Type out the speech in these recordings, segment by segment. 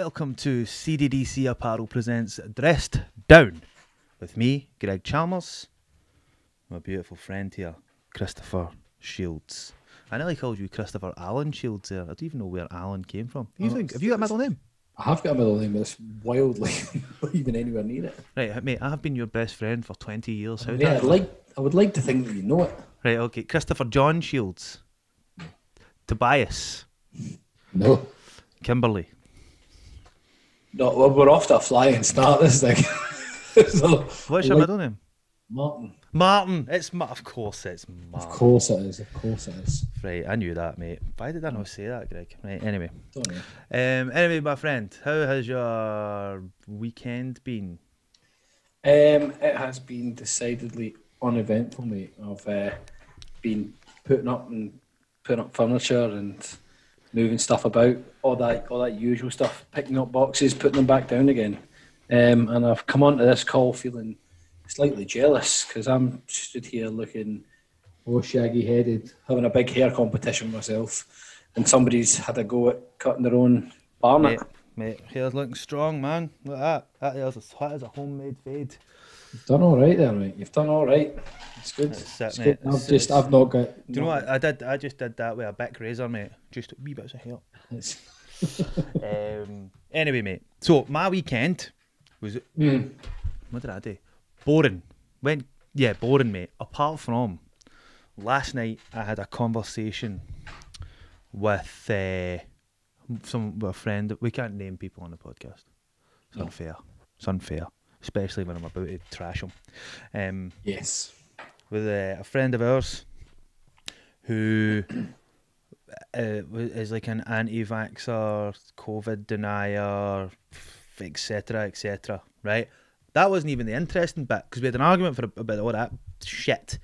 welcome to CDDC Apparel presents Dressed Down with me, Greg Chalmers, my beautiful friend here, Christopher Shields. I nearly called you Christopher Alan Shields there. I don't even know where Alan came from. Have you got a middle name? I have got a middle name, but it's wildly not even anywhere near it. Right, mate, I have been your best friend for 20 years. How Yeah, I would like to think that you know it. Right, okay. Christopher John Shields. Tobias. No. Kimberly. No, well, we're off to a flying start this thing. So, What's your middle name? Martin. Martin. Of course it's Martin. Of course it is. Of course it is. Right, I knew that, mate. Why did I not say that, Greg? Right, anyway. Don't know. Anyway, my friend, how has your weekend been? It has been decidedly uneventful, mate. I've been putting up furniture and moving stuff about, all that usual stuff, picking up boxes, putting them back down again. And I've come onto this call feeling slightly jealous because I'm stood here looking all shaggy-headed, having a big hair competition myself, and somebody's had a go at cutting their own barnet. Mate, hair's looking strong, man. Look at that. That is a homemade fade. You've done all right there, mate. You've done all right. It's good. It's good. I've not got. Do you know what I did? I just did that with a Bic razor, mate. Just a wee bit of hair. Anyway, mate. So my weekend was. What did I do? Boring. Boring, mate. Apart from last night, I had a conversation with a friend. We can't name people on the podcast. It's unfair. It's unfair, especially when I'm about to trash them. Yes. With a friend of ours who is like an anti-vaxxer, COVID denier, etc., right? That wasn't even the interesting bit, because we had an argument about all that shit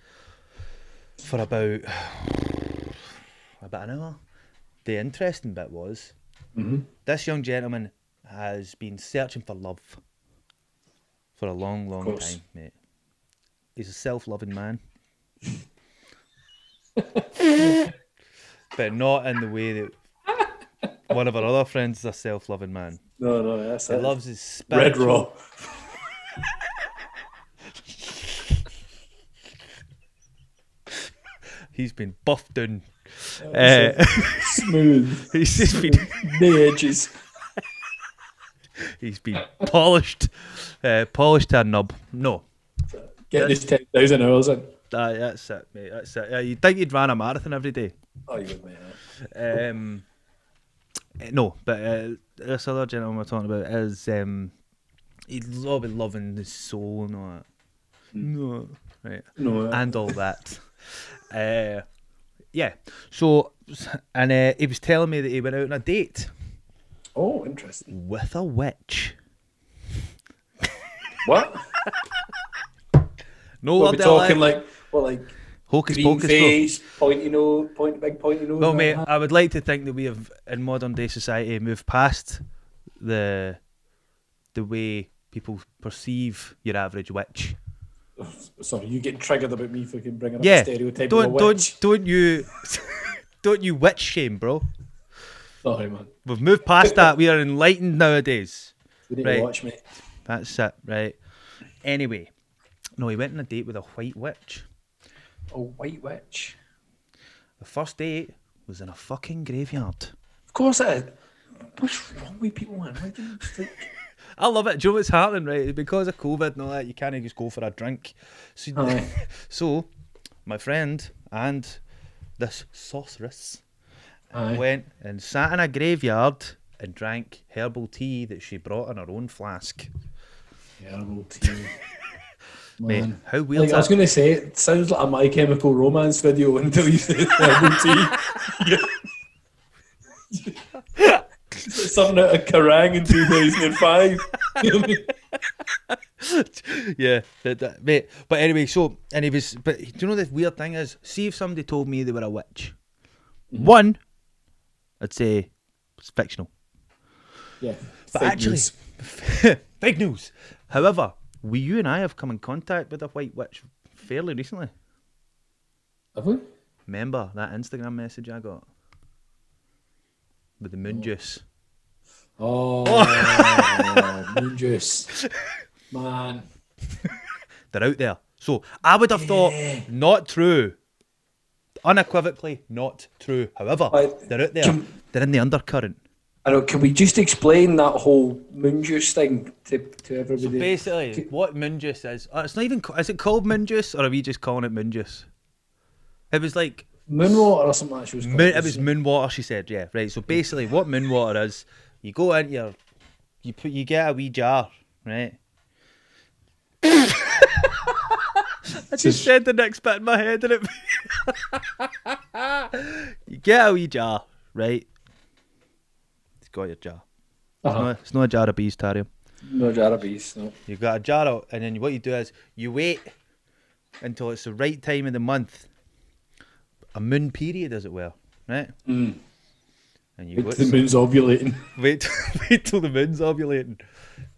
for about an hour. The interesting bit was this young gentleman has been searching for love for a long time, mate. He's a self-loving man. But not in the way that one of our other friends is a self-loving man. No, that's it. He loves his spiritual... Red Raw. He's been buffed down. Smooth. He's just been... The edges. He's been polished. Polished to a nub. No. Getting his 10,000 hours in. That's it, mate. That's it. You'd think you'd run a marathon every day. Oh, you would, mate. No, but this other gentleman we're talking about is he's all about loving his soul and all that. No, right. No, and all that. Yeah. So, and he was telling me that he went out on a date. Oh, interesting. With a witch. What? No, we're talking like hocus green pocus, face, pointy nose. Well, mate, I would like to think that we have, in modern day society, moved past the way people perceive your average witch. Sorry, you get triggered about me fucking bringing up a stereotype of a witch. Don't you witch shame, bro. Sorry, man. We've moved past that. We are enlightened nowadays. We need to watch, mate. That's it, right? Anyway, no, he went on a date with a white witch. A white witch? The first date was in a fucking graveyard. Of course it is. What's wrong with people, man? Why do you think... I love it. Do you know what's happening, right? Because of COVID and all that, you can't just go for a drink. So my friend and this sorceress went and sat in a graveyard and drank herbal tea that she brought in her own flask. Herbal tea. Mate, how weird I was going to say, it sounds like a My Chemical Romance video until you say herbal tea. Something out of Kerrang in 2005. Yeah, mate. But anyway, and he was. But do you know the weird thing is? See, if somebody told me they were a witch, one, I'd say it's fictional. Yeah, but actually, big news. However, you and I have come in contact with a white witch fairly recently. Have we? Remember that Instagram message I got with the moon juice? Oh, moon juice. Man. They're out there. So I would have thought, not true. Unequivocally not true. However, they're out there. They're in the undercurrent. I know. Can we just explain that whole moon juice thing to everybody? So basically, what moon juice is, it's not even. Is it called moon juice, or are we just calling it moon juice? It was like moon water or something like she was called. It was moon water. She said, yeah, right. So basically, what moon water is, you go in you get a wee jar, right? I just said the next bit in my head, and it. You get a wee jar, right? It's got your jar. It's not a jar of bees, Tarium. No jar of bees, no. You've got a jar out, and then what you do is you wait until it's the right time of the month. A moon period, as it were, right? Mm. And you wait till the moon's ovulating. Wait till the moon's ovulating.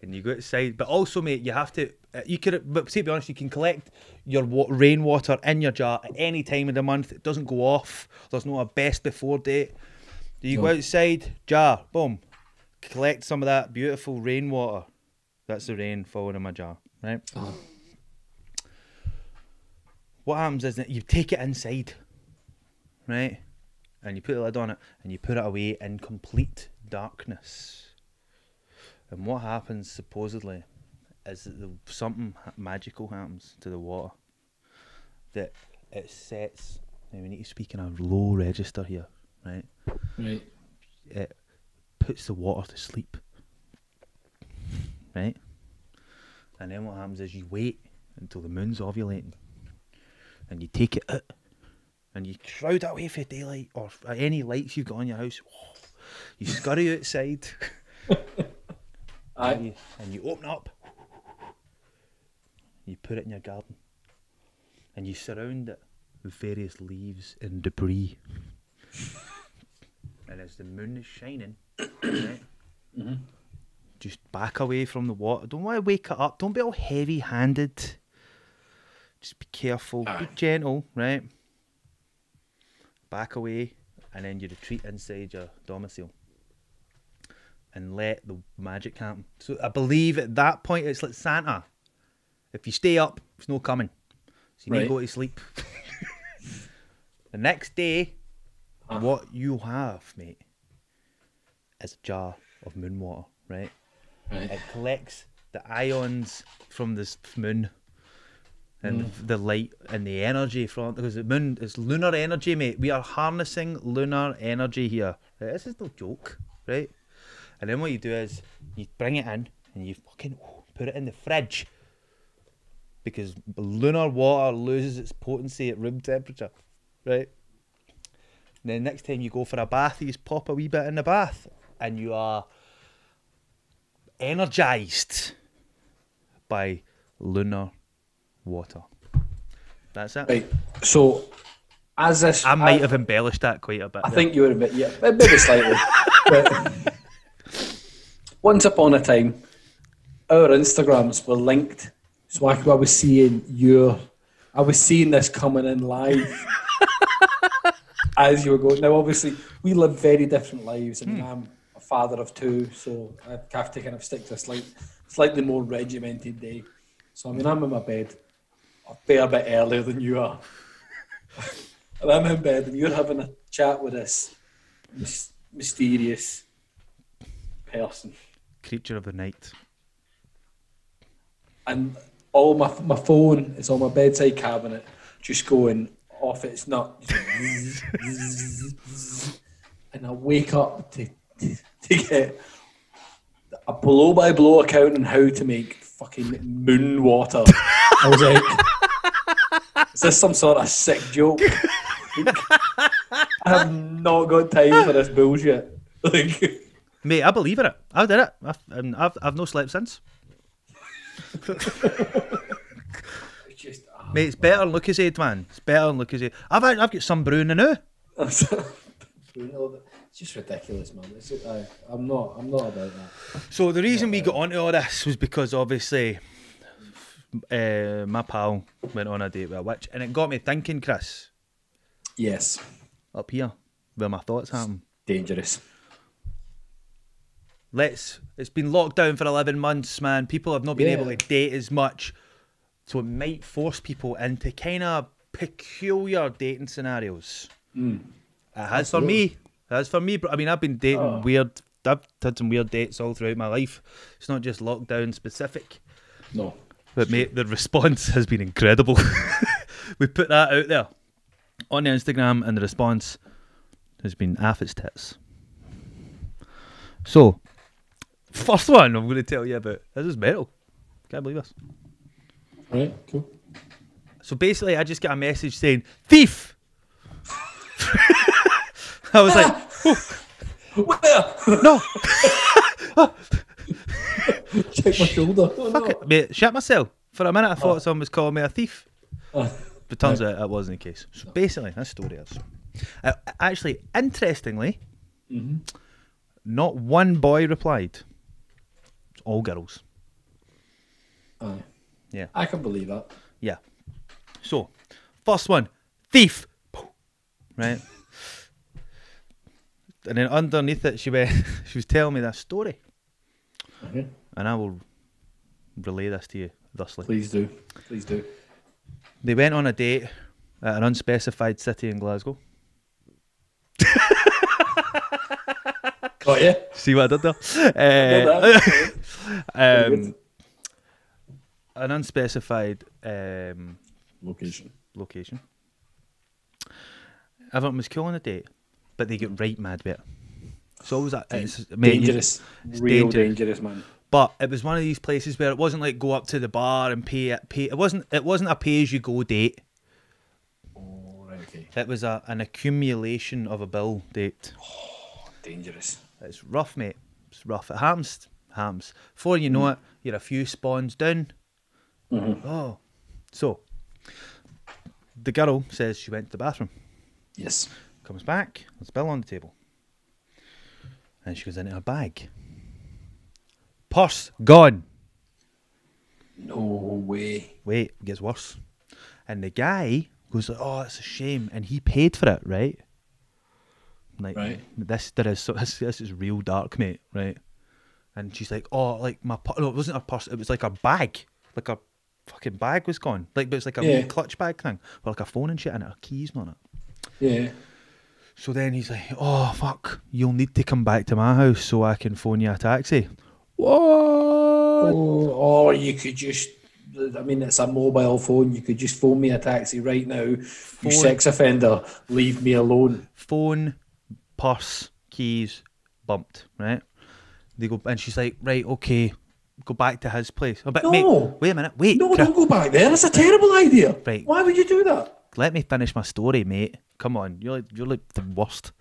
And you go outside. But also, mate, you have to... But to be honest, you can collect your rainwater in your jar at any time of the month. It doesn't go off. There's no a best before date. You go outside, jar, boom. Collect some of that beautiful rainwater. That's the rain falling in my jar, right? Oh. What happens is that you take it inside, right? And you put the lid on it and you put it away in complete darkness. And what happens, supposedly, is that something magical happens to the water. That it sets... Now we need to speak in a low register here, right? Right. It puts the water to sleep, right? And then what happens is you wait until the moon's ovulating. And you take it out. And you crowd it away for daylight or any lights you've got on your house. Oh, you scurry outside. And you open up. You put it in your garden. And you surround it with various leaves and debris. And as the moon is shining, right, just back away from the water. Don't want to wake it up. Don't be all heavy-handed. Just be careful. Be gentle, right? Back away, and then you retreat inside your domicile and let the magic happen. So I believe at that point it's like Santa. If you stay up, it's no coming. So you need to go to sleep. The next day, what you have, mate, is a jar of moon water, right? It collects the ions from this moon. And the light and the energy from, because the moon is lunar energy, mate. We are harnessing lunar energy here. Right? This is no joke, right? And then what you do is you bring it in and you fucking put it in the fridge, because lunar water loses its potency at room temperature, right? And then next time you go for a bath, you just pop a wee bit in the bath, and you are energized by lunar water. That's it. Right. So, as this, I might have embellished that quite a bit. I think you were a bit, yeah, maybe slightly. But once upon a time, our Instagrams were linked. So I was seeing this coming in live as you were going. Now, obviously, we live very different lives. I mean, I'm a father of two, so I have to kind of stick to a slightly more regimented day. So, I mean, I'm in my bed a fair bit earlier than you are. And I'm in bed and you're having a chat with this mysterious person. Creature of the night. And all my phone is on my bedside cabinet, just going off its nut. And I wake up to get a blow-by-blow account on how to make fucking moon water. I was like, is this some sort of sick joke? I have not got time for this bullshit. Like, mate, I believe in it. I did it. I've no slept since. it's just, mate, it's better than Lucozade, man. It's better than Lucozade. I've got some brewing now. It's just ridiculous, man. I'm not about that. So the reason we got onto all this was because obviously my pal went on a date with a witch, and it got me thinking, Chris. Yes. Up here, where my thoughts happen. Dangerous. It's been locked down for 11 months, man. People have not been able to Yeah. date as much. So it might force people into kind of peculiar dating scenarios. It has for me. It has for me. I mean, I've been dating weird. I've had some weird dates all throughout my life. It's not just lockdown specific. No. But mate, the response has been incredible. We put that out there on the Instagram, and the response has been half its tits. So, first one I'm going to tell you about. This is metal. Can't believe this. Right, cool. So basically, I just get a message saying, "Thief!" I was like, Where? no, Check my shoulder. Oh, fuck no. it, mate, shit myself. For a minute, I thought someone was calling me a thief. But turns out that wasn't the case. So basically, this story is. Actually, interestingly, not one boy replied. It's all girls. Aye. Yeah. I can believe that. Yeah. So, first one, thief. Right? And then underneath it, she was telling me this story. Okay. And I will relay this to you thusly. Please do. Please do. They went on a date at an unspecified city in Glasgow. Oh, yeah? See what I did there? Very good. An unspecified Location. Everyone was cool on the date, but they get right mad with it. So it was mate, Dangerous. Real dangerous, man. But it was one of these places where it wasn't like go up to the bar and pay. It wasn't a pay as you go date. Oh, right, okay. It was an accumulation of a bill date. Oh, dangerous. It's rough, mate. It's rough. It happens. Before you know it, you're a few spawns down. Oh, so the girl says she went to the bathroom. Yes. Comes back. There's a bill on the table. And she goes into her bag. Purse gone. No way. Wait, it gets worse. And the guy goes like, "Oh, it's a shame," and he paid for it, right? Like Right. this is real dark, mate, right? And she's like, "Oh, like my no, it wasn't her purse. It was like a bag, like a fucking bag was gone. Like it was like a wee clutch bag thing, with like a phone and shit in it, her keys and on it." Yeah. So then he's like, "Oh fuck, you'll need to come back to my house so I can phone you a taxi." What? Oh, you could just. I mean, it's a mobile phone. You could just phone me a taxi right now. You sex offender, leave me alone. Phone, purse, keys, bumped, right? They go, and she's like, "Right, okay, go back to his place." Oh, but No. mate, wait a minute, wait. No, don't go back there. That's a terrible idea. Right. Why would you do that? Let me finish my story, mate. Come on, you're like the worst.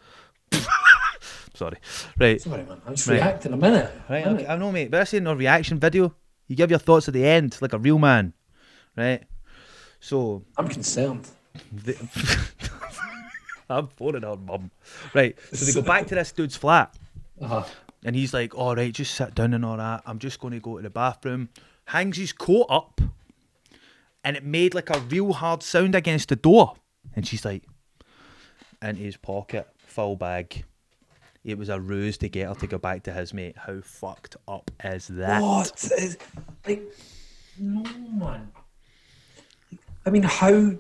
Sorry. Right. Sorry, man. I'm just reacting a minute. Right, okay. I know, mate, but I say no reaction video. You give your thoughts at the end, like a real man. Right? So I'm concerned. I'm phoning her mum. Right. So they go back to this dude's flat. Uh-huh. And he's like, "All right, just sit down and all that. I'm just going to go to the bathroom." Hangs his coat up. And it made like a real hard sound against the door. And she's like, into his pocket, full bag. It was a ruse to get her to go back to his mate. How fucked up is that? What is like? No, man. I mean, how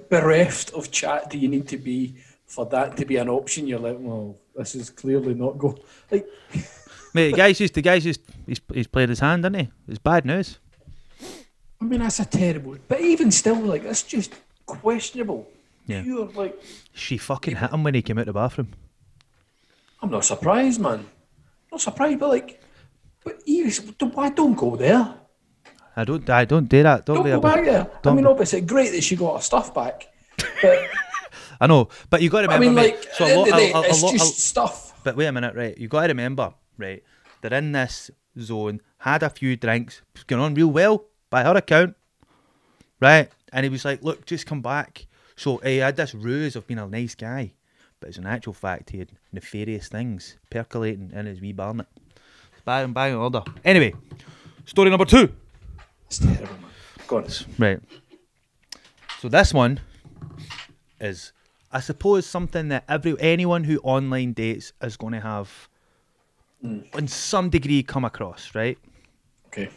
bereft of chat do you need to be for that to be an option? You're like, well, this is clearly not go. Like, Mate, the guy's just he's played his hand, didn't he? It's bad news. I mean, that's a terrible. But even still, like, that's just questionable. Yeah. Pure, like, She fucking hit him when he came out of the bathroom. I'm not surprised, man. Not surprised, but like, why don't go there? I don't do that. Don't be go a back there. I don't mean, be- obviously, great that she got her stuff back, but I know, but you got to I remember, mean, mate, like, so at the end of the day, it's just stuff. But wait a minute, right? You got to remember, right? They're in this zone, had a few drinks, was going on real well by her account, right? And he was like, "Look, just come back." So he had this ruse of being a nice guy, but as an actual fact, he had nefarious things percolating in his wee barnet. Bang in order. Anyway, story number 2. It's terrible, man. Go on. Right. So this one is, I suppose, something that anyone who online dates is going to have in some degree come across, right? Okay.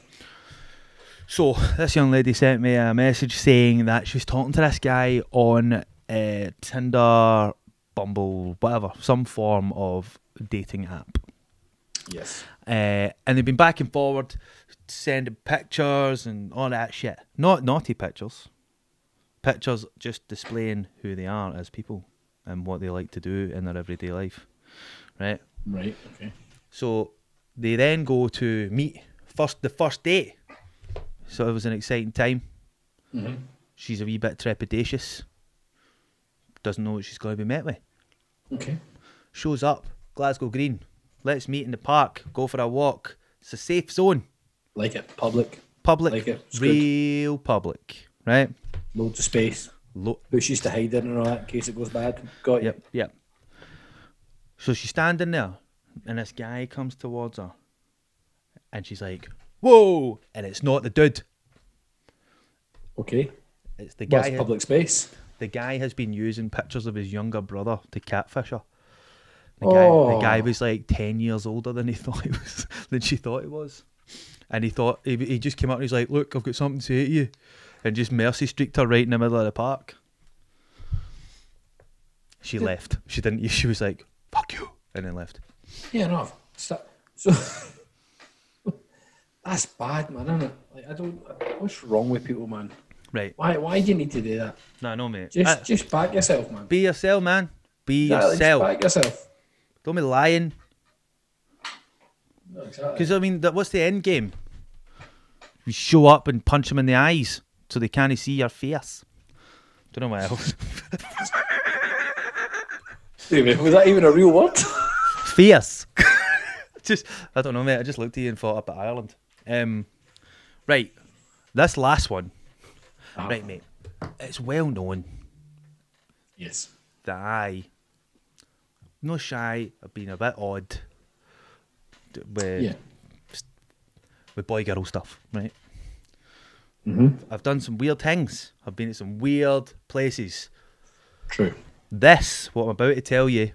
So this young lady sent me a message saying that she's talking to this guy on Tinder, Bumble, whatever, some form of dating app. Yes. And they've been back and forward, sending pictures and all that shit. Not naughty pictures. Pictures just displaying who they are as people and what they like to do in their everyday life. Right? Right, okay. So they then go to meet the first date. So it was an exciting time. Mm-hmm. She's a wee bit trepidatious. Doesn't know what she's going to be met with. Okay. Shows up, Glasgow Green. Let's meet in the park. Go for a walk. It's a safe zone. Like it. Public. Public. Like it. It's real public. Right? Loads of space. Bushes to hide in and all that in case it goes bad. Got you. Yep. So she's standing there and this guy comes towards her and she's like, whoa! And it's not the dude. Okay. It's the guy. What's public space? The guy has been using pictures of his younger brother to catfish her. The guy was like 10 years older than she thought he was. And he just came up and he's like, look, I've got something to say to you. And just mercy streaked her right in the middle of the park. She left. She didn't. She was like, fuck you. And then left. Yeah, no. So that's bad, man, isn't it? Like, what's wrong with people, man? Right. Why do you need to do that? No, mate. Just back yourself, man. Be yourself, man. Be Exactly, yourself. just back yourself. Don't be lying. No, exactly. Because, I mean, what's the end game? You show up and punch them in the eyes so they can't see your face. Don't know what else. Was that even a real word? Face. I don't know, mate. I just looked at you and thought up at Ireland. Right. This last one. Right, mate. It's well known. Yes. That I'm not shy of being a bit odd with boy-girl stuff, right? Mm-hmm. I've done some weird things. I've been to some weird places. True. This, what I'm about to tell you,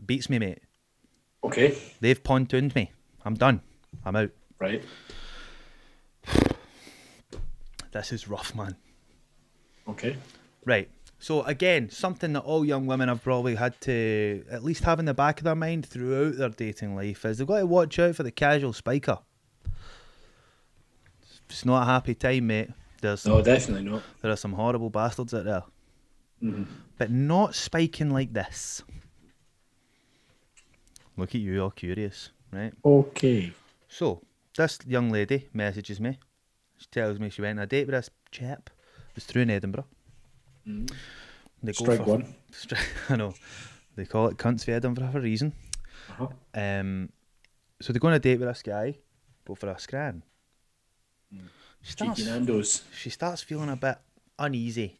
beats me, mate. Okay. They've pontooned me. I'm done. I'm out. Right. This is rough, man. Okay. Right. So again, something that all young women have probably had to at least have in the back of their mind throughout their dating life is they've got to watch out for the casual spiker. It's not a happy time, mate. No, definitely not. There are some horrible bastards out there. Mm-hmm. But not spiking like this. Look at you, all curious, right? Okay. So, this young lady messages me. She tells me she went on a date with this chap. It was through in Edinburgh. Mm. They Strike one. I know. They call it cunts for Edinburgh for a reason. Uh-huh. So they go on a date with this guy, go for a scran. Cheeky Nando's. She starts feeling a bit uneasy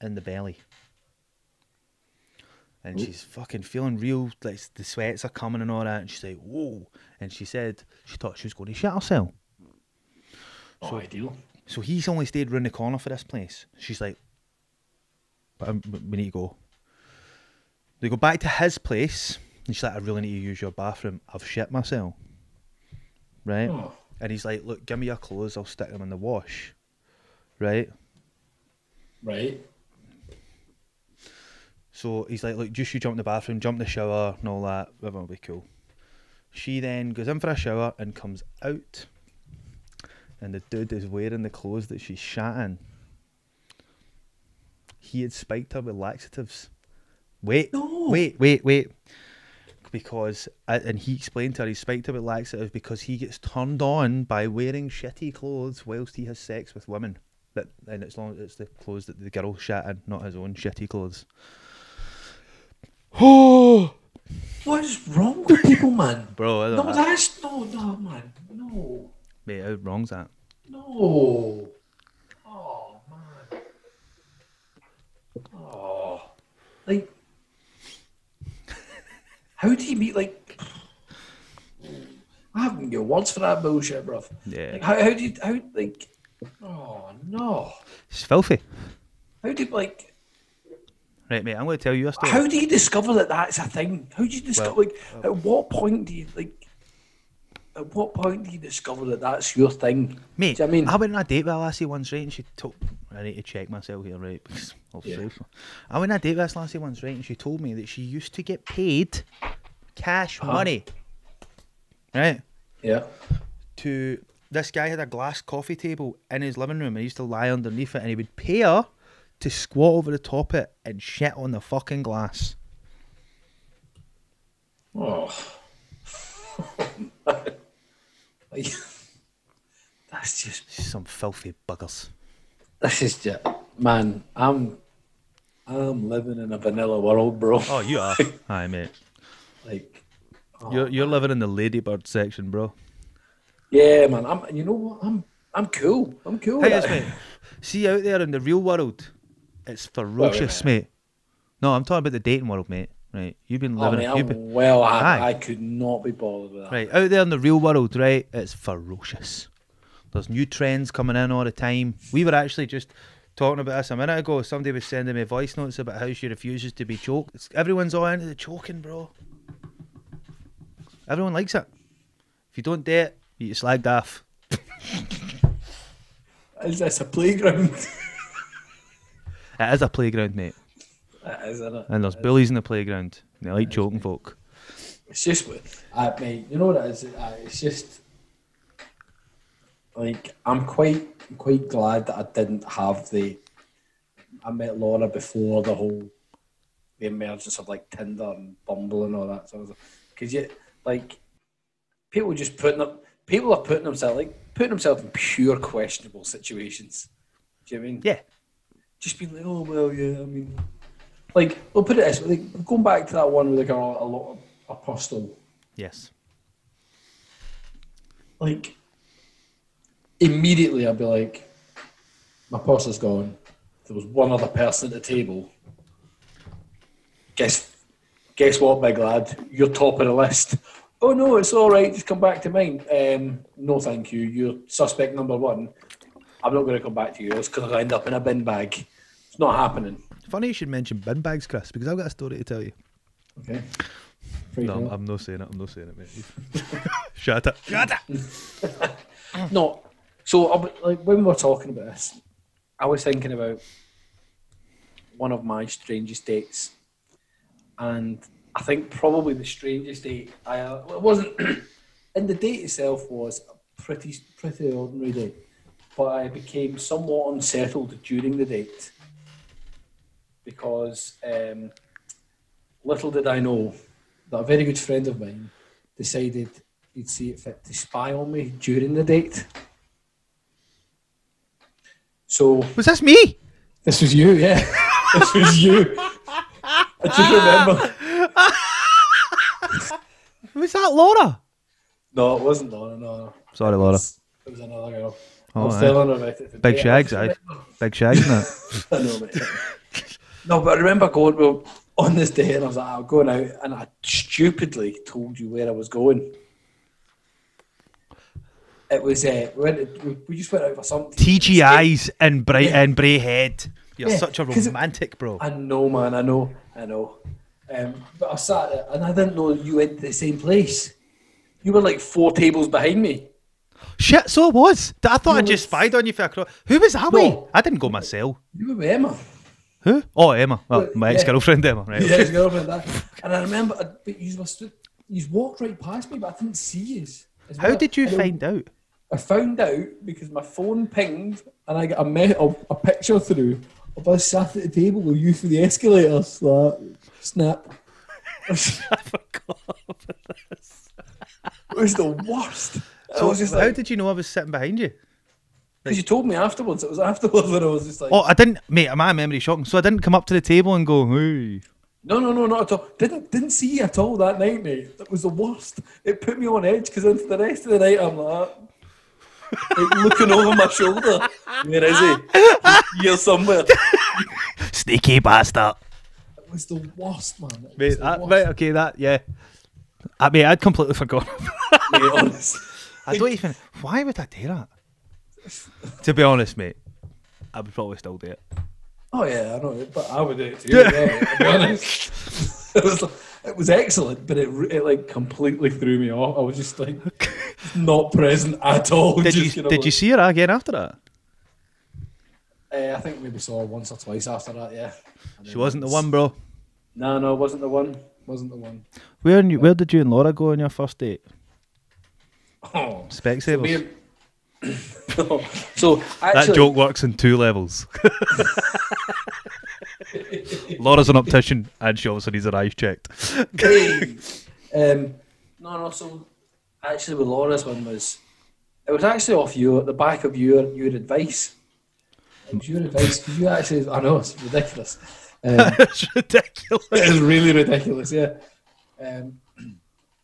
in the belly. And she's fucking feeling real, like the sweats are coming and all that. And she's like, whoa. And she said she thought she was going to shit herself. So ideal. So he's only stayed round the corner for this place. She's like, but we need to go. They go back to his place. And she's like, I really need to use your bathroom. I've shit myself. Right? Oh. And he's like, look, give me your clothes. I'll stick them in the wash. Right? Right. So he's like, look, just you jump in the bathroom, jump in the shower and all that. Everything will be cool. She then goes in for a shower and comes out. And the dude is wearing the clothes that she's shat in. He had spiked her with laxatives. Wait. Because, and he explained to her, he spiked her with laxatives because he gets turned on by wearing shitty clothes whilst he has sex with women. And as long as it's the clothes that the girl shat in, not his own shitty clothes. Oh, what is wrong with people, man? Bro, I don't know. No, man, no. Mate, how wrong's that? No. Oh, man. Oh. Like, how do you meet, like, I haven't got words for that bullshit, bruv. Yeah. Like, how, oh, no. It's filthy. How do you, like, Right, mate, I'm going to tell you a story. How do you discover that that's a thing? How do you discover, at what point do you, at what point do you discover that that's your thing? Mate, Do you know what I mean? I went on a date with a lassie once, right, and she told... I need to check myself here, right, because I went on a date with this lassie once, right, and she told me that she used to get paid cash money, right? Yeah. This guy had a glass coffee table in his living room, and he used to lie underneath it, and he would pay her to squat over the top of it and shit on the fucking glass. Oh. That's just Some filthy buggers. This is just, man. I'm living in a vanilla world, bro. Oh, you are. Hi, mate. Like, You're living in the ladybird section, bro. yeah, man. You know what? I'm cool. I'm cool. Hey, with yes, that. mate. See out there in the real world, it's ferocious, mate. No, I'm talking about the dating world, mate. Right, you've been living. Mate, you've I'm well happy. Aye. I could not be bothered with that. Right, out there in the real world, right, it's ferocious. There's new trends coming in all the time. We were actually just talking about this a minute ago. Somebody was sending me voice notes about how she refuses to be choked. Everyone's all into the choking, bro. Everyone likes it. If you don't date, you get slagged off. Is this a playground? It is a playground, mate. It is, isn't it? And there's bullies in the playground. They like choking folk. It's just, mate. You know what it is? It's just like I'm quite glad that I didn't have I met Laura before the emergence of like Tinder and Bumble and all that sort of stuff. Because people are putting themselves in pure questionable situations. Do you know what I mean? Yeah. Just being like, oh well, yeah. I mean, like, we'll put it this way. Like, going back to that one with a girl, a lot of apostle. Yes. Like, immediately I'd be like, my apostle's gone. There was one other person at the table. Guess what, big lad? You're top of the list. Oh no, it's all right. Just come back to mine. No, thank you. You're suspect number one. I'm not going to come back to yours because I'll end up in a bin bag. It's not happening. Funny you should mention bin bags, Chris, because I've got a story to tell you. Okay. No, I'm not saying it, mate. Shut up. No. So, like, when we were talking about this, I was thinking about one of my strangest dates, and I think probably the strangest date it wasn't. And the date itself was a pretty ordinary date, but I became somewhat unsettled during the date because little did I know that a very good friend of mine decided he'd see it fit to spy on me during the date. So Was this me? this was you, yeah. This was you. I do remember. Was that Laura? No, it wasn't Laura. No. Sorry, Laura. It was another girl. I Oh, was aye. telling her about it today. Big shags, aye. Big shags, innit? I know, mate. No, but I remember going, well, on this day, and I was like, I'm going out, and I stupidly told you where I was going. It was, we just went out for something. TGI's and Brayhead. You're such a 'cause romantic, bro. I know, man, I know. But I sat there, and I didn't know you went to the same place. You were like 4 tables behind me. Shit, so it was. I thought I No, just spied on you for a cross. Who was that way? I didn't go myself. You were with Emma. Who? Oh, Emma. Oh, Well, my yeah. ex-girlfriend, Emma. Right. Yeah, Okay. his girlfriend. And I remember, but you walked right past me, but I didn't see you. How did you find out? I found out because my phone pinged and I got a picture through of us sat at the table with you through the escalators. Like, snap. I forgot about this. It was the worst. I So was just how like, did you know I was sitting behind you? because you told me afterwards. It was afterwards when I was just like, Oh, I didn't, mate. My memory's shocking. So I didn't come up to the table and go, hey. no, not at all. Didn't see you at all that night, mate. It was the worst. It put me on edge because into the rest of the night I'm like looking over my shoulder. Where is he? He's here somewhere. Sneaky bastard. It was the worst, man. It was Mate, the that, worst. right, okay, that, yeah. Mate, I'd completely forgotten. Mate, honest. I don't even, why would I do that? To be honest, mate, I would probably still do it. Oh yeah, I know, but I would do it too. To be honest, it was excellent, but it like completely threw me off. I was just like not present at all. Did you see her again after that? I think maybe saw her once or twice after that. Yeah, She wasn't the one, bro. No, it wasn't the one. Wasn't the one. Where did you and Laura go on your first date? Oh, Specsavers. So actually, That joke works in 2 levels. Laura's an optician, and she also needs her eyes checked. hey, no. So actually, with Laura's one it was actually off you at the back of your advice. It was your advice because you actually. I know it's ridiculous. It's ridiculous. It is really ridiculous. Yeah.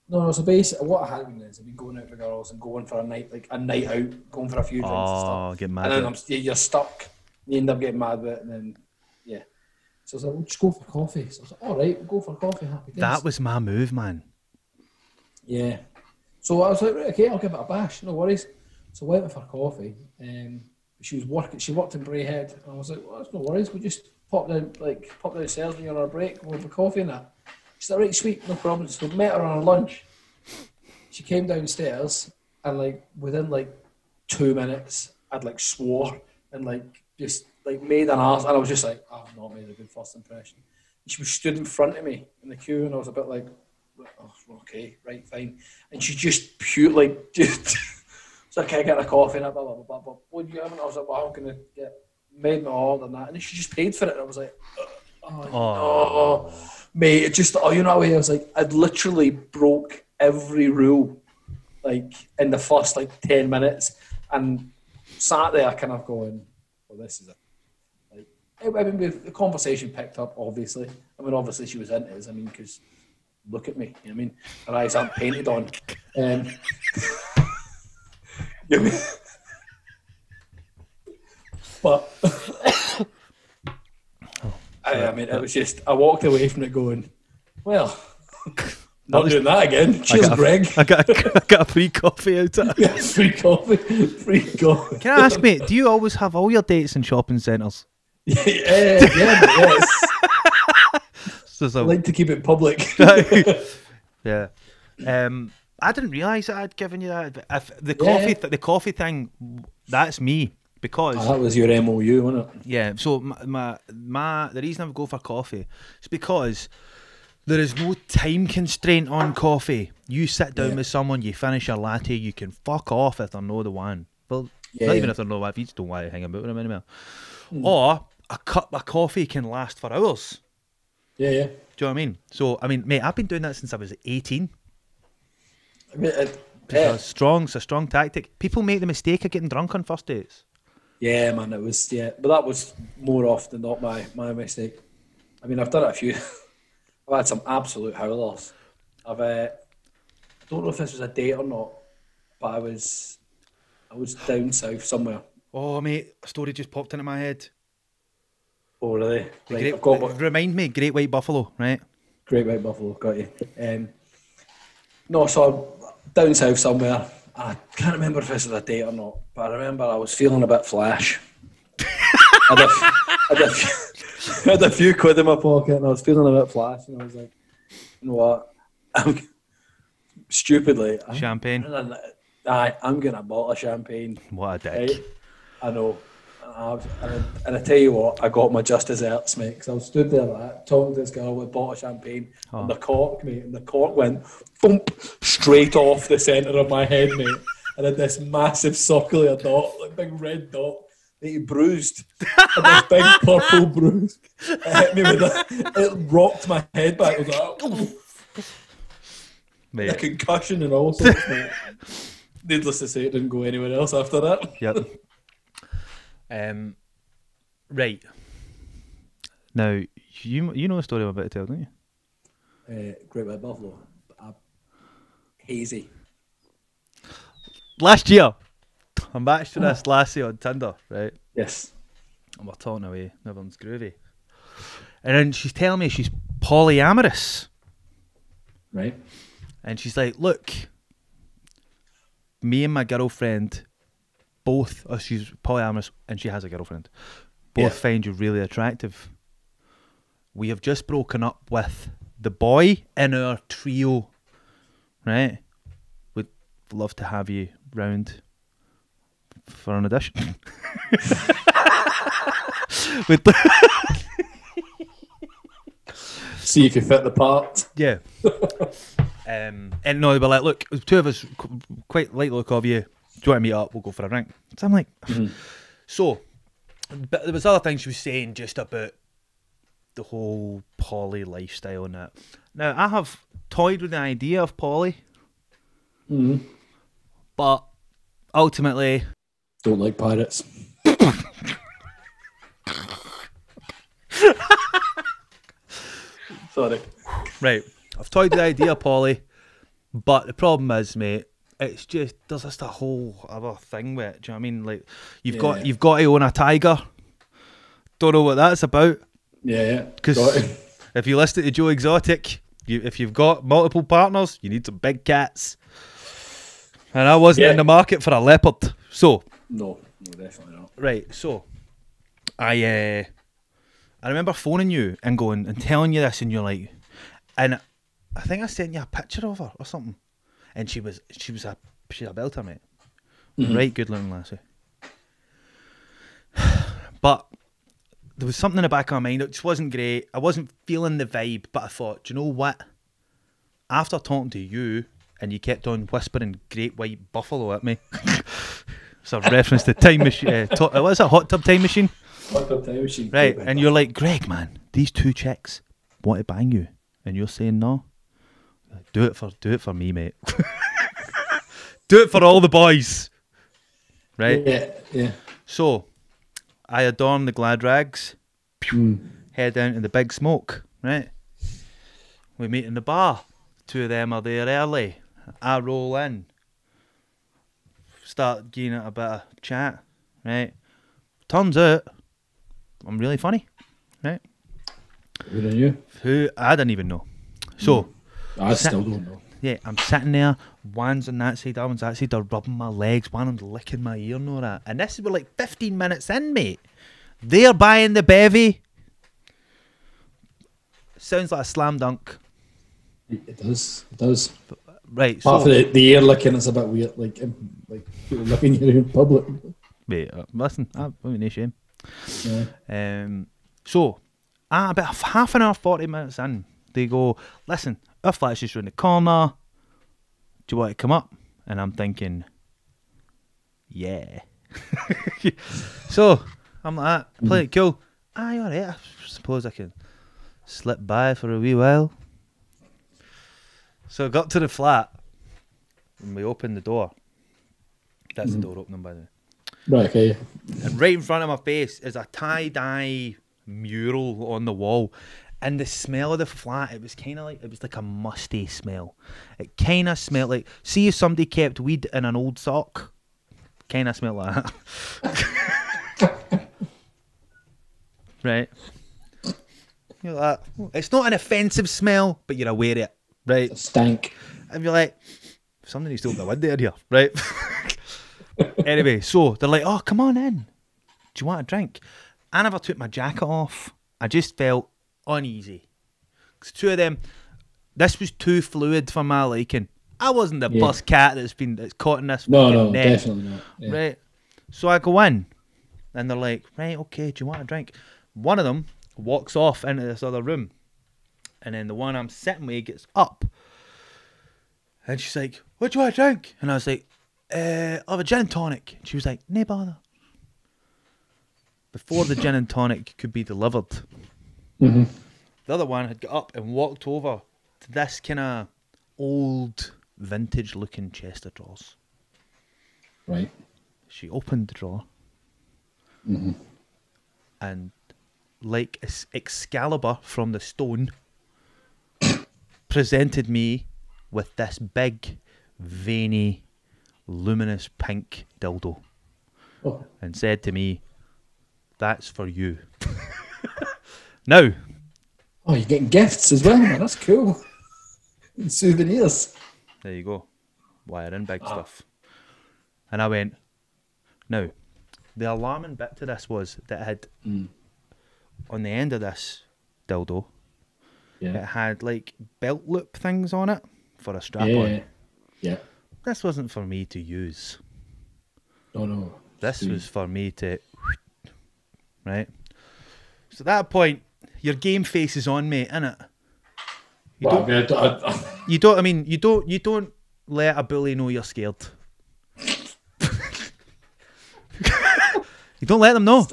No, so basically what happened is I've been going out with girls and going for a night out, going for a few drinks and stuff. Get mad. And then you're stuck. You end up getting mad with it, and then yeah. So I was like, we'll just go for coffee. So I was like, all right, we'll go for coffee. Happy days. That was my move, man. Yeah. So I was like, right, okay, I'll give it a bash. No worries. So I went with her coffee. She was working. She worked in Brayhead, and I was like, well, that's no worries. We just pop downstairs when you're on our break, go for coffee and that. She's like, right, sweet, no problem. So we met her on our lunch. She came downstairs and within 2 minutes, I'd swore and just made an arse. And I was just like, I've not made a good first impression. And she was stood in front of me in the queue, and I was a bit like, oh, okay, right, fine. And she just just so okay, I get a coffee and blah blah blah blah. What do you have? And I was like, well, I'm gonna made my order and that. And then she just paid for it. And I was like, no. Mate, it just, you know, I was like, I'd literally broke every rule, in the first 10 minutes, and sat there kind of going, well, this is it. I mean, the conversation picked up, obviously. I mean, obviously she was into it. I mean, because look at me. You know what I mean? Her eyes aren't painted on. But I mean, it was just, I walked away from it going, well, not doing that again. Cheers, Greg. I got a free coffee out of it. Yeah, free coffee. Can I ask, mate, do you always have all your dates in shopping centres? Yes. I like to keep it public. Yeah. I didn't realise that I'd given you that. The coffee thing, that's me. Because that was your MOU, wasn't it? Yeah. So the reason I would go for coffee is because there is no time constraint on coffee. You sit down with someone, you finish your latte, you can fuck off if they're not the one. Well, not even if they're not the one, if you just don't want to hang about with them anymore. Or a cup of coffee can last for hours. Yeah. Do you know what I mean? So, I mean, mate, I've been doing that since I was 18. I mean, it's a strong tactic. People make the mistake of getting drunk on first dates. Yeah, man, it was, but that was more often not my mistake. I mean, I've done it a few. I've had some absolute howlers. I don't know if this was a date or not, but I was down south somewhere. Oh, mate, a story just popped into my head. Oh, really? Remind me, Great White Buffalo, right? Great White Buffalo, got you. No, so I'm down south somewhere. I can't remember if this was a date or not, but I remember I was feeling a bit flash. I had a few quid in my pocket, and I was feeling a bit flash, and I was like, you know what? Stupidly, champagne. I'm getting a bottle of champagne. What a dick! Right? I know. And I tell you what, I got my just desserts, mate, because I was stood there talking to this girl with a bottle of champagne, and the cork, mate, and the cork went thump straight off the centre of my head, mate. And had this massive circular dot, big red dot, that he bruised. And this big purple bruise. It hit me with it rocked my head back. It was like, mate. A concussion and all sorts, mate. Needless to say, it didn't go anywhere else after that. Yep. Right. Now, you know the story I'm about to tell, don't you? Great White Buffalo. Hazy. Last year, I matched with this lassie on Tinder, right? Yes. And we're talking away. Everyone's groovy. And then she's telling me she's polyamorous. Right. And she's like, look, me and my girlfriend... she's polyamorous and she has a girlfriend. both find you really attractive. We have just broken up with the boy in our trio, right? We'd love to have you round for an audition. See if you fit the part. Yeah. And no, they were like, look, two of us quite like the look of you. Do you want to meet up? We'll go for a drink. So I'm like, so, but there was other things she was saying just about the whole poly lifestyle and that. Now, I have toyed with the idea of poly, but ultimately... Don't like pirates. Sorry. Right. I've toyed with the idea of poly, but the problem is, mate, it's just, there's just a whole other thing with it. Do you know what I mean? Like, you've got to own a tiger. Don't know what that's about. Yeah. Because if you listen to Joe Exotic, if you've got multiple partners, you need some big cats. And I wasn't in the market for a leopard. So. No, definitely not. Right, so I remember phoning you and going and telling you this, and you're like, and I think I sent you a picture of her or something, and she's a belter, mate. Right, good looking lassie. But there was something in the back of my mind. It just wasn't great. I wasn't feeling the vibe, but I thought, do you know what? After talking to you, and you kept on whispering "Great White Buffalo" at me. It's a reference to time machine. What's a hot tub time machine? Hot tub time machine. Right, and you're like, Greg, man, these two chicks want to bang you, and you're saying no. Do it for me, mate. Do it for all the boys. Right? Yeah. So, I adorn the glad rags. Head down to the big smoke. Right? We meet in the bar. Two of them are there early. I roll in. Start getting a bit of chat, right? Turns out I'm really funny, right? Who knew you? Who I didn't even know. So I still don't know. Yeah, I'm sitting there, one's on that side, that one's that side, they're rubbing my legs, one of them's licking my ear and all that. And this is like 15 minutes in, mate. They're buying the bevy. Sounds like a slam dunk. It does. Right, apart from the ear licking, it's a bit weird, like people licking you in public. Mate, listen, I'm no shame. Yeah. So, about half an hour, 40 minutes in, they go, listen, our flat's just round the corner. Do you want to come up? And I'm thinking, yeah. So, I'm like, play it cool. Aye, alright, I suppose I can slip by for a wee while. So I got to the flat and we opened the door. That's the door opening, by the way. Right, okay. And right in front of my face is a tie-dye mural on the wall. And the smell of the flat, it was like a musty smell. It kind of smelled like, see if somebody kept weed in an old sock? Kind of smelled like that. Right? You're like, it's not an offensive smell, but you're aware of it. Right, it's a stank. And you're like, somebody needs to open the window in here, right? Anyway, so they're like, oh, come on in. Do you want a drink? I never took my jacket off. I just felt uneasy. Because two of them, this was too fluid for my liking. I wasn't the bus cat that's caught in this No, net, definitely not. Yeah. right? So I go in, and they're like, right, okay, do you want a drink? One of them walks off into this other room. And then the one I'm sitting with gets up. And she's like, what do you want to drink? And I was like, I'll have a gin and tonic. And she was like, no bother. Before the gin and tonic could be delivered, the other one had got up and walked over to this kind of old, vintage-looking chest of drawers. Right. She opened the drawer. And like Excalibur from the stone, presented me with this big, veiny, luminous pink dildo and said to me, that's for you. Now. Oh, you're getting gifts as well, man. That's cool. And souvenirs. There you go. Wiring big stuff. And I went, now, the alarming bit to this was that it had on the end of this dildo, it had like belt loop things on it for a strap on. Yeah. This wasn't for me to use. Oh no. This was for me to, right? So at that point, your game face is on, mate, innit? You don't. I mean, you don't let a bully know you're scared. You don't let them know.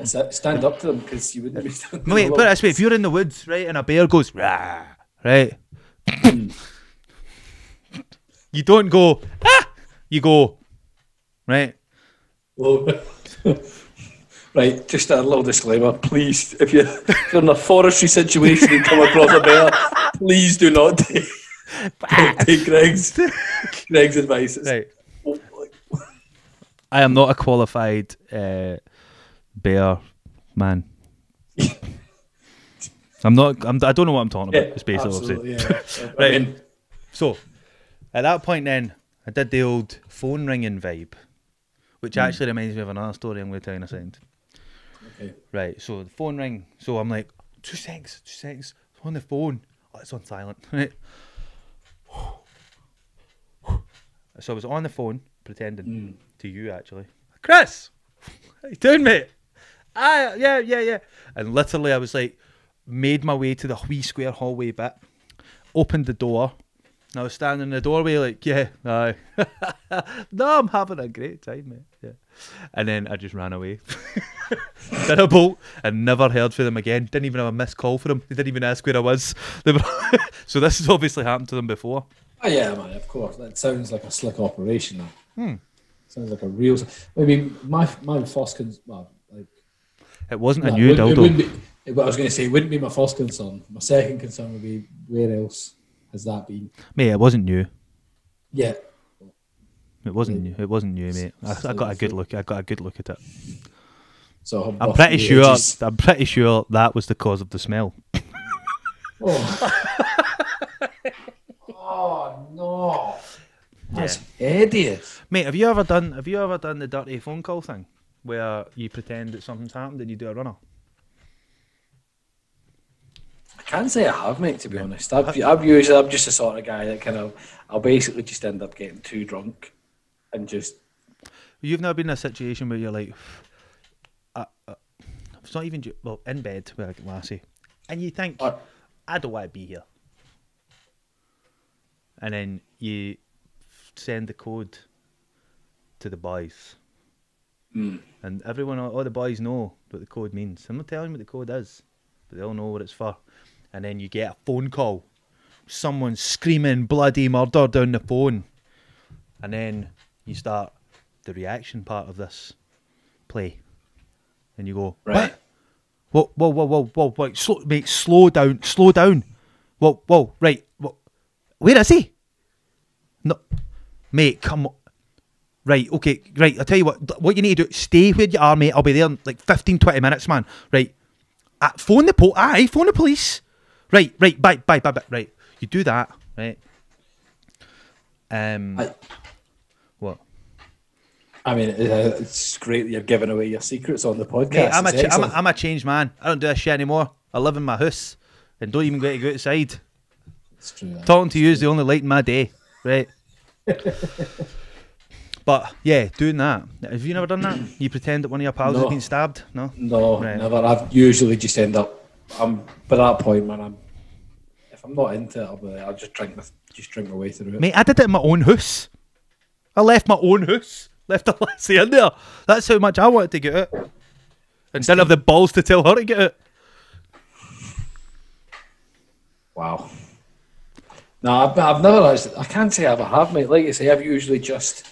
Stand up to them, because you wouldn't be standing. No, wait, put it this way: if you're in the woods, right, and a bear goes, rah, right, you don't go, ah, you go, right. Well, right, just a little disclaimer, please. If you're in a forestry situation and come across a bear, please do not take Greg's advice. Right. I am not a qualified bear man. I don't know what I'm talking about. It's basically what I'm saying. Right. I mean, so, at that point then, I did the old phone ringing vibe, which actually reminds me of another story I'm going to tell you in a second. Okay. Right, so the phone ring. So I'm like, two seconds. It's on the phone. Oh, it's on silent. Right. So I was on the phone, pretending to you actually. Chris! How you doing, mate? Yeah. And literally I was like, made my way to the wee square hallway bit, opened the door, and I was standing in the doorway like, yeah, aye. No, I'm having a great time, mate. Yeah. And then I just ran away. Did a bolt and never heard from them again. Didn't even have a missed call for them. They didn't even ask where I was. So this has obviously happened to them before. Oh yeah, man, of course. That sounds like a slick operation. Sounds like a real. I mean, my first concern. It wasn't a new dildo. I was going to say, it wouldn't be my first concern. My second concern would be, where else has that been? Mate, it wasn't new. Yeah. It wasn't new. It wasn't new, mate. I got a good look. I got a good look at it. So I'm pretty sure that was the cause of the smell. Oh no. That's hideous. Mate, have you ever done the dirty phone call thing where you pretend that something's happened and you do a runner? I can't say I have, mate, to be honest. I'm just the sort of guy that I'll basically just end up getting too drunk and just. You've never been in a situation where you're like, it's not even in bed with a lassie, and you think, I don't want to be here, and then you send the code to the boys, and all the boys know what the code means. I'm not telling you what the code is, but they all know what it's for. And then you get a phone call, someone screaming bloody murder down the phone, and then you start the reaction part of this play, and you go, right, what? Whoa, slow down, whoa, right, where is he? No, mate, come on. Right, okay, right, I'll tell you what you need to do, stay where you are, mate. I'll be there in like 15-20 minutes, man. Right, phone the police. Right, bye, right, you do that, right? What? I mean, it's great that you're giving away your secrets on the podcast. Mate, I'm a changed man. I don't do this shit anymore. I live in my house and don't even get to go outside. It's true. Talking to you is the only light in my day, right? But yeah, doing that. Have you never done that? You pretend that one of your pals has been stabbed? No, right. Never. I've usually just end up. By that point, man. If I'm not into it, I'll just drink my way through it. Mate, I did it in my own house. I left my own house. Left a lassie in there. That's how much I wanted to get it. And didn't have the balls to tell her to get it. Wow. No, I've never actually. I can't say I ever have, mate. Like you say, I've usually just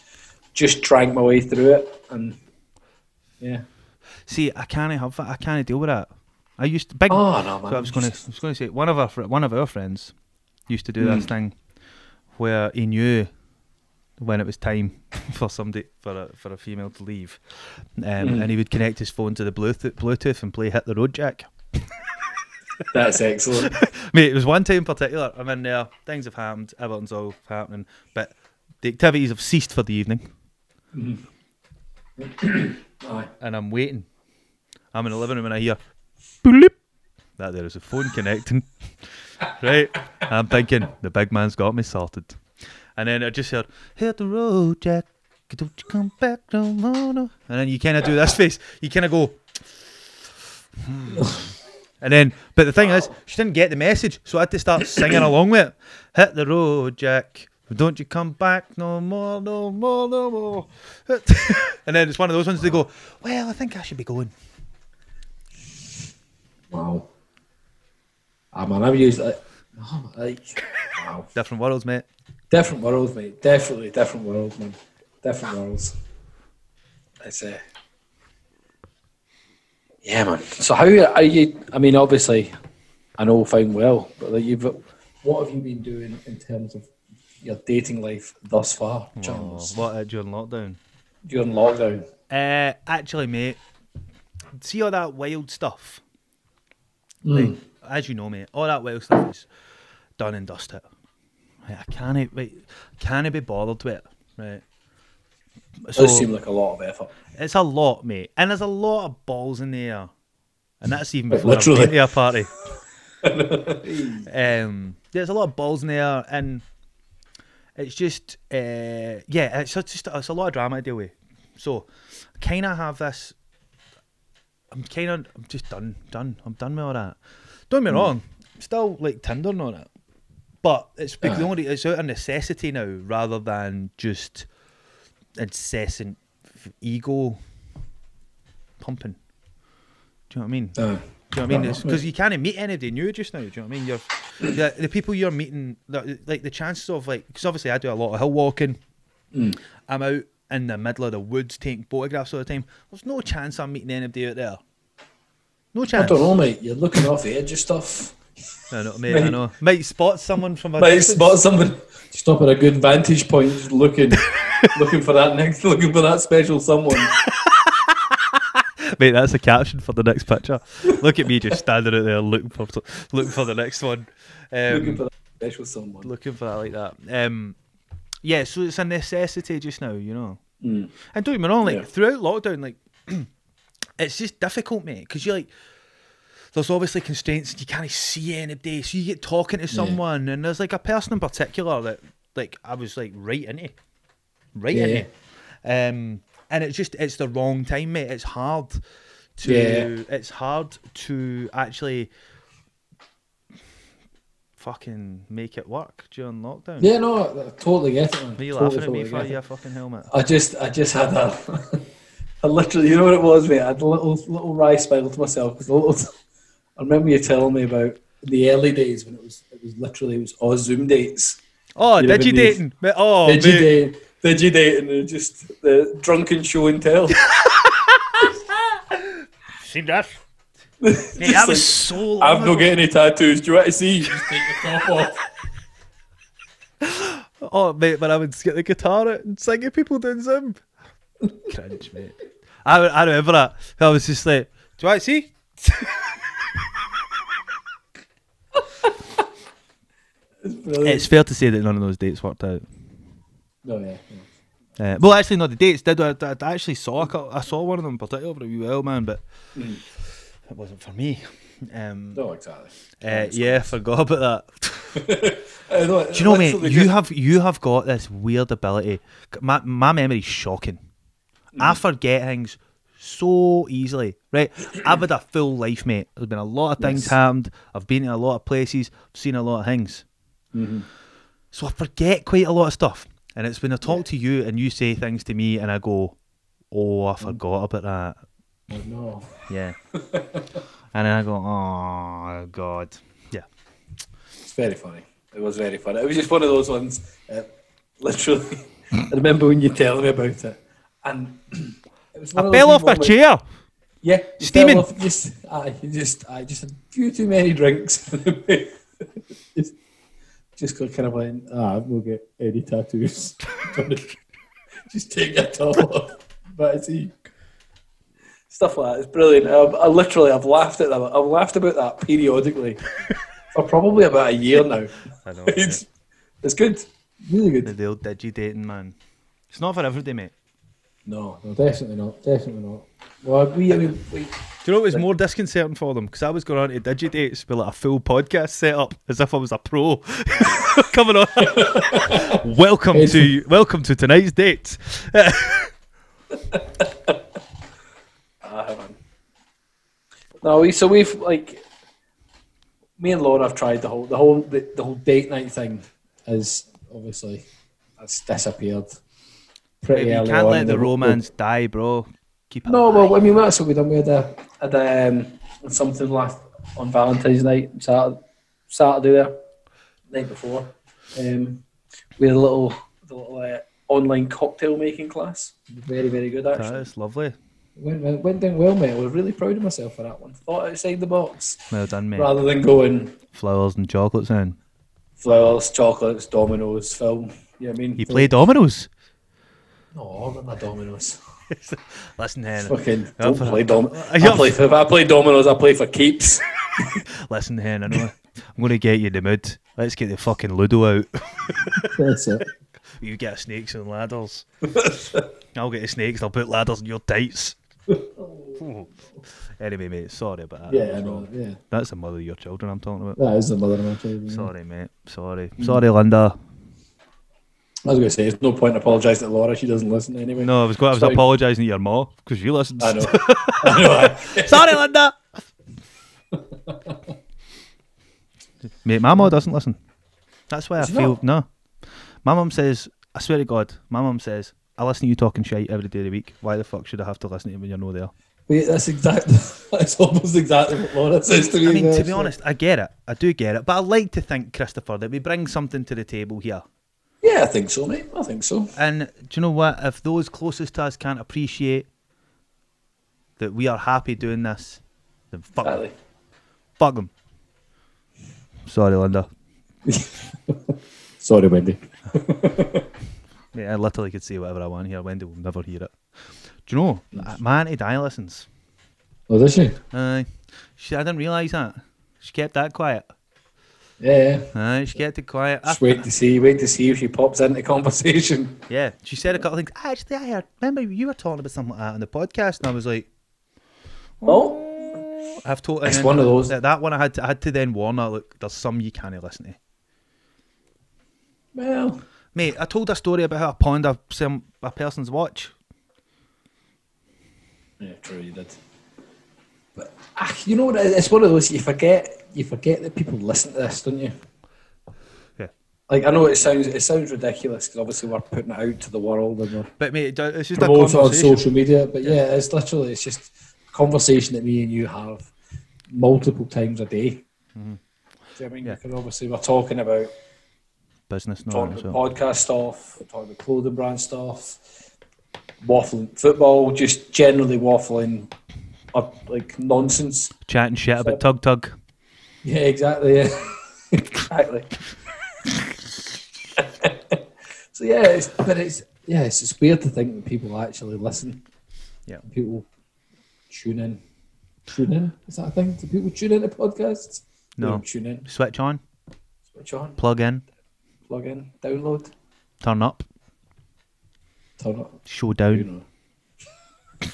drank my way through it, and yeah. See, I can't deal with that. I used to big. Oh no, man! So I was going to say one of our friends used to do this thing where he knew when it was time for a female to leave, and he would connect his phone to the Bluetooth and play "Hit the Road Jack." That's excellent, mate. It was one time in particular. I'm in there. Things have happened. Everything's all happening, but the activities have ceased for the evening. Aye. and I'm waiting. I'm in the living room and I hear, bloop. That there is a phone connecting. Right? I'm thinking, the big man's got me sorted. And then I just heard, hit the road, Jack. Don't you come back no more. No. And then you kind of do this face. You kind of go, and then, but the thing is, she didn't get the message, so I had to start singing along with it. Hit the road, Jack. Don't you come back no more, no more, no more. And then it's one of those ones they go, well, I think I should be going. Wow. Man, I've used it. Oh, like, wow. Different worlds, mate. Different worlds, mate. Definitely different worlds, man. Different worlds. It's yeah, man. So how are you? I mean, obviously, I know fine well, but like what have you been doing in terms of your dating life thus far, Charles? What during lockdown? During lockdown. Actually, mate, see all that wild stuff. Like, as you know, mate, all that wild stuff is done and dusted. Right, I can't be bothered with it. Right. It does seem like a lot of effort. It's a lot, mate, and there's a lot of balls in the air, and that's even before I've Literally. been to a party. There's a lot of balls in the air, and it's just, it's a lot of drama to deal with. So, I kind of have this. I'm just done. I'm done with all that. Don't get me wrong, I'm still like Tinder and all that, but it's because it's out of necessity now rather than just incessant ego pumping. Do you know what I mean? Do you know what I mean? Because you can't meet anybody new just now. Do you know what I mean? The people you're meeting, like the chances of because obviously I do a lot of hill walking. I'm out in the middle of the woods taking photographs all the time. There's no chance I'm meeting anybody out there. No chance. I don't know, mate. You're looking off the edge of stuff. I know, mate. I know. Might spot someone from a Might distance. spot someone. Stop at a good vantage point, just looking for that special someone. Mate, that's a caption for the next picture. Look at me just standing out there looking for the next one. Looking for that special someone. Looking for that like that. Yeah, so it's a necessity just now, you know. And don't get me wrong, like throughout lockdown, like it's just difficult, mate, because you're like, there's obviously constraints and you can't see anybody, so you get talking to someone, and there's like a person in particular that like I was like right into, and it's the wrong time, mate. It's hard to actually fucking make it work during lockdown. Yeah, no, I totally get it, man. Are you totally, laughing at me for totally your fucking helmet? I just had that. I literally, you know what it was, mate? I had a little wry smile to myself because I remember you telling me about the early days when it was all Zoom dates. Oh, did you dating? Oh, did you date? And just the drunken show and tell. Seen that? Mate, that was so long I've ago. not got any tattoos. Do you want to see? Just take your top off. Oh, mate, when I would get the guitar out and sing at people doing Zoom. Cringe, mate. I remember that. I was just like, do you want to see? It's fair to say that none of those dates worked out. No, yeah. Well, actually, no, the dates did. I actually saw I saw one of them in particular for a wee while, man, but it wasn't for me. No, exactly. Yeah, I forgot about that. Do Do you know, mate? You have got this weird ability. My memory's shocking. I forget things so easily. Right? I've had a full life, mate. There's been a lot of things happened. I've been to a lot of places. I've seen a lot of things. So I forget quite a lot of stuff. And it's when I talk to you and you say things to me and I go, oh, I forgot about that. Oh, no. Yeah. And then I go, oh, God. Yeah. It's very funny. It was very funny. It was just one of those ones. Literally, I remember when you tell me about it. And it was one I of fell those off my moments- chair. Yeah. you Steaming. fell off, just had a few too many drinks. just kind of went, we'll get any tattoos. Just take your top off. But see, stuff like that. It's brilliant. I've laughed at that. I've laughed about that periodically for probably about a year now. I know. It's good. Really good. The old digi dating, man. It's not for everybody, mate. No, definitely not. Definitely not. Well, Do you know what was more disconcerting for them? Because I was going on to Digidates with like a full podcast set up as if I was a pro. Coming on. welcome to tonight's date. Man. No, we've like me and Laura have tried the whole date night thing. Has obviously that's disappeared pretty Maybe you early can't on. let the romance die, bro. Keep it No, alive. well, I mean that's what we done. We had something last on Valentine's night, Saturday there, night before. We had a little online cocktail making class. Very, very good actually. That is lovely. Went down well, mate. I was really proud of myself for that one. Thought outside the box. Well done, mate. Rather than going Flowers and chocolates in. flowers, chocolates, dominoes, film. You know what I mean? You play dominoes? No, not my dominoes. Listen, Hen. Fucking Yeah, don't for- play dominoes. Yeah. If I play dominoes, I play for keeps. Listen, Hen, I know. I'm going to get you in the mood. Let's get the fucking Ludo out. That's it. You get snakes and ladders. I'll get the snakes. I'll put ladders in your tights. Anyway, mate, sorry about that. Yeah, I know. Yeah, That's the mother of your children I'm talking about. that is the mother of my children. Sorry, mate. Sorry. Sorry, Linda. I was going to say, there's no point in apologising to Laura. She doesn't listen anyway. No, I was Sorry. apologising to your ma because you listened. I know. I know. Sorry, Linda. Mate, my mum doesn't listen. That's why Does I she feel not? no. My mum says, I swear to God, my mum says, I listen to you talking shite every day of the week. Why the fuck should I have to listen to you when you're not there? Wait, that's almost exactly what Laura says to me. I mean, to be actually. honest, I get it. I do get it. But I like to think, Christopher, that we bring something to the table here. Yeah, I think so, mate. I think so. And do you know what? If those closest to us can't appreciate that we are happy doing this, then fuck them. Exactly. Fuck them. Sorry, Linda. Sorry, Wendy. Mate, I literally could say whatever I want here. Wendy will never hear it. Do you know, my auntie Di listens. Oh, does she? I didn't realise that. She kept that quiet. Yeah. She kept it quiet. Just wait to see if she pops into conversation. Yeah, she said a couple of things. Actually, I heard, remember you were talking about something like that on the podcast, and I was like, Oh, I've told. it's one of those. That one I had to then warn her. Look, there's some you can't listen to. Well, Mate, I told a story about how I pawned a person's watch. yeah, true, you did. But you know what? It's one of those you forget that people listen to this, don't you? Yeah. Like I know it sounds ridiculous because obviously we're putting it out to the world and we're But mate, it's just a promoting it on conversation. social media. But yeah, it's just a conversation that me and you have multiple times a day. Mm-hmm. Do you know what I mean? Yeah. Because obviously we're talking about Business, no. talking about podcast stuff, talking about clothing brand stuff, waffling football, just generally waffling up like nonsense. Chatting shit about Tug Tug. Yeah, exactly. Yeah, exactly. So yeah, it's just weird to think that people actually listen. Yeah. People tune in. Tune in? Is that a thing? Do people tune into podcasts? They No. don't tune in. Switch on, Switch on. plug in, Plug in. Download. turn up, Turn up. show You down, know.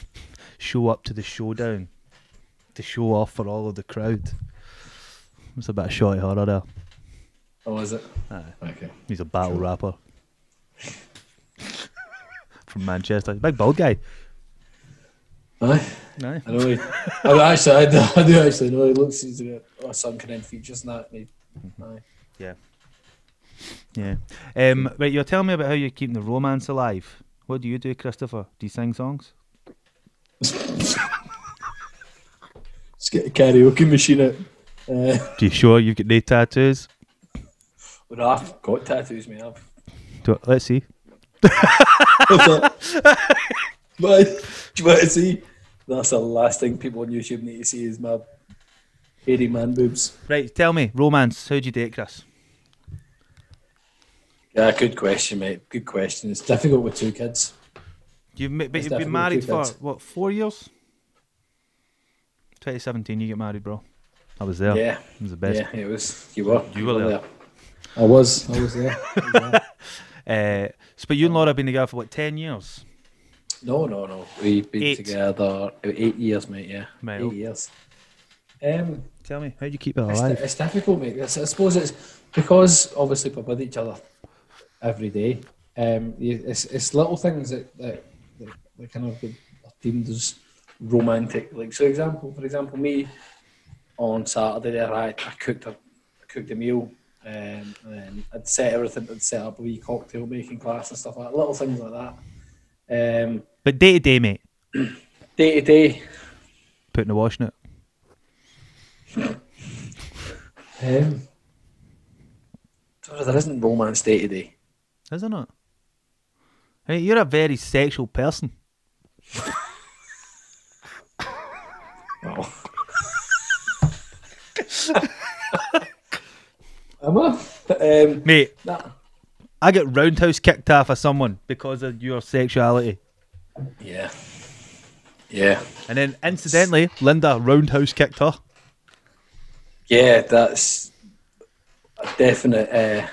show up to the showdown, to show off for all of the crowd. It's a bit of shorty horror there. Oh, is it? Aye. Okay. He's a battle rapper from Manchester. Big bald guy. Aye. Aye. I know. I do actually know. He looks. He's got sunken in features and that. Aye. Yeah. Yeah. Right, you're telling me about how you're keeping the romance alive. What do you do, Christopher? Do you sing songs? Let's get a karaoke machine out. Do you show you've got no tattoos? Well, I've got tattoos, mate. Let's see. What's that? What? Do you want to see? That's the last thing people on YouTube need to see is my hairy man boobs. Right, tell me, romance. How'd you date, Chris? Yeah, good question, mate. Good question. It's difficult with two kids. But you've been definitely married two for, kids. what, 4 years? 2017 you get married, bro. I was there. Yeah. It was the best. Yeah, it was. You were. You were there. I was there. So, but you and Laura have been together for, what, 10 years? No. We've been 8. together 8 years, mate. Yeah, Right, 8 years. Tell me, how do you keep it alive? It's difficult, mate. I suppose it's because obviously we're with each other every day. It's little things that kind of are deemed as romantic. Like, for example, me on Saturday there, I cooked a meal, and then I'd set up a wee cocktail making class and stuff like that. Little things like that. But day to day, mate. Day to day. Putting the wash in it. So there isn't romance day to day. Is there not? Hey, you're a very sexual person. Oh. Am I? Mate, Nah. I get roundhouse kicked off of someone because of your sexuality. Yeah. Yeah. And then incidentally, Linda roundhouse kicked her. Yeah, that's a definite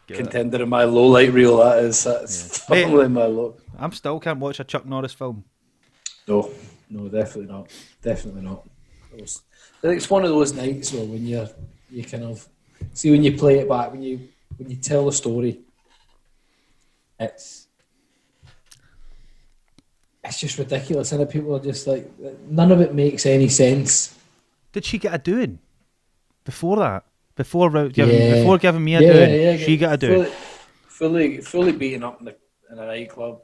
contender in my low light reel. That's firmly my low. I'm still can't watch a Chuck Norris film. No, definitely not. Definitely not. I think it's one of those nights where when you kind of see when you play it back, when you tell the story, it's just ridiculous, and people are just like, none of it makes any sense. Did she get a doing before that? Before giving me a doing, she got a doing. Fully beaten up in a nightclub,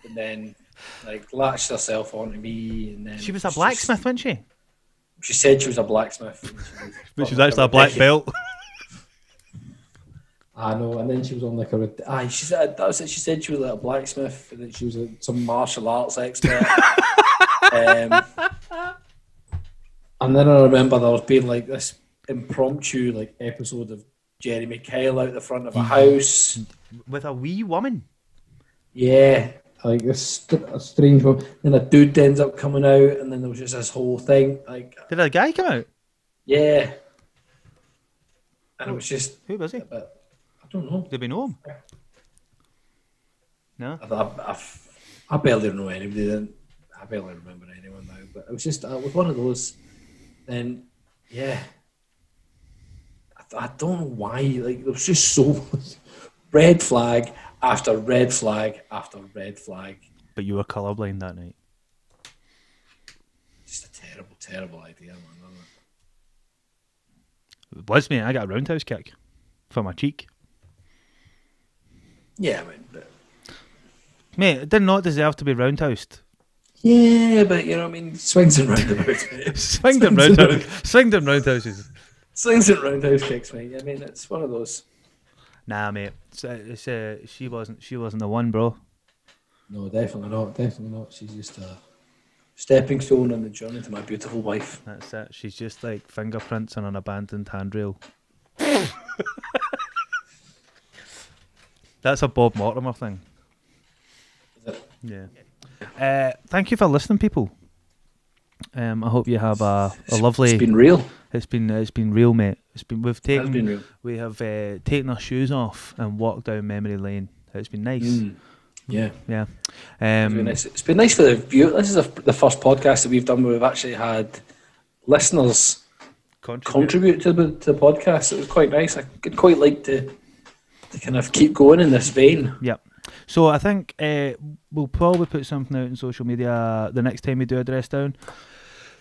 and then like latched herself onto me, and then she was a blacksmith, wasn't she? She said she was a blacksmith, but she was actually a black belt. I know, and then she was on like a. She said that was it. She said she was like a blacksmith, and then she was some martial arts expert. And then I remember there was being like this impromptu like episode of Jerry McKyle out the front of a house with a wee woman. Yeah, like a strange one. Then a dude ends up coming out, and then there was just this whole thing. Like, did a guy come out? Yeah, and it was just who was he? I don't know. Did we know him? No, I barely know anybody. Then I barely remember anyone now. But it was just one of those. Then yeah, I don't know why. Like there was just so much red flag after red flag after red flag. But you were colourblind that night. Just a terrible, terrible idea, man. Wasn't it? It was, mate. I got a roundhouse kick for my cheek. Yeah, I mean, but... mate, it did not deserve to be roundhoused. Yeah, but you know what I mean? Swings and roundabouts, mate. Swings and roundhouses. Swings and roundhouse kicks, mate. I mean, it's one of those. Nah, mate. She wasn't the one, bro. No, definitely not. She's just a stepping stone on the journey to my beautiful wife. That's it. She's just like fingerprints on an abandoned handrail. That's a Bob Mortimer thing. Is it? Yeah. Thank you for listening, people. I hope you have a lovely. It's been real. It's been real, mate. We have taken our shoes off and walked down memory lane. It's been nice. Yeah. It's been nice for the view. This is the first podcast that we've done where we've actually had listeners contribute to the podcast. It was quite nice. I could quite like to kind of keep going in this vein. Yep. So I think we'll probably put something out on social media the next time we do a dress down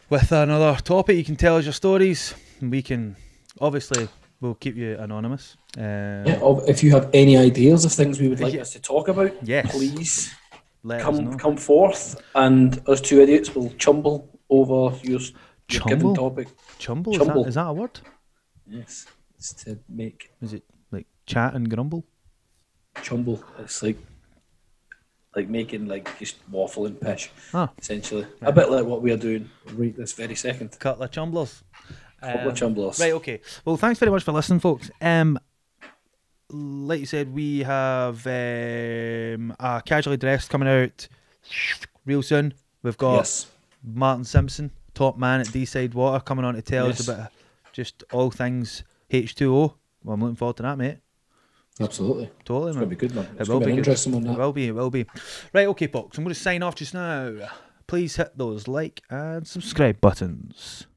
with another topic. You can tell us your stories, and we can we'll keep you anonymous. If you have any ideas of things we would like us to talk about, please come forth, and us two idiots will chumble over your given topic. Chumble? Is that a word? Yes, it's to make. Is it like chat and grumble? Chumble. It's like making just waffle and pish, essentially. Yeah. A bit like what we are doing right this very second. Couple of chumblers. Right, okay. Well, thanks very much for listening, folks. Like you said, we have a Casually Dressed coming out real soon. We've got Martin Simpson, top man at D-Side Water, coming on to tell us about just all things H2O. Well, I'm looking forward to that, mate. Absolutely. Totally, It's man. going to be good, man. It It's will going to be be an good. interesting one, It that. will be. It will be. Right, okay, folks. I'm going to sign off just now. Please hit those like and subscribe buttons.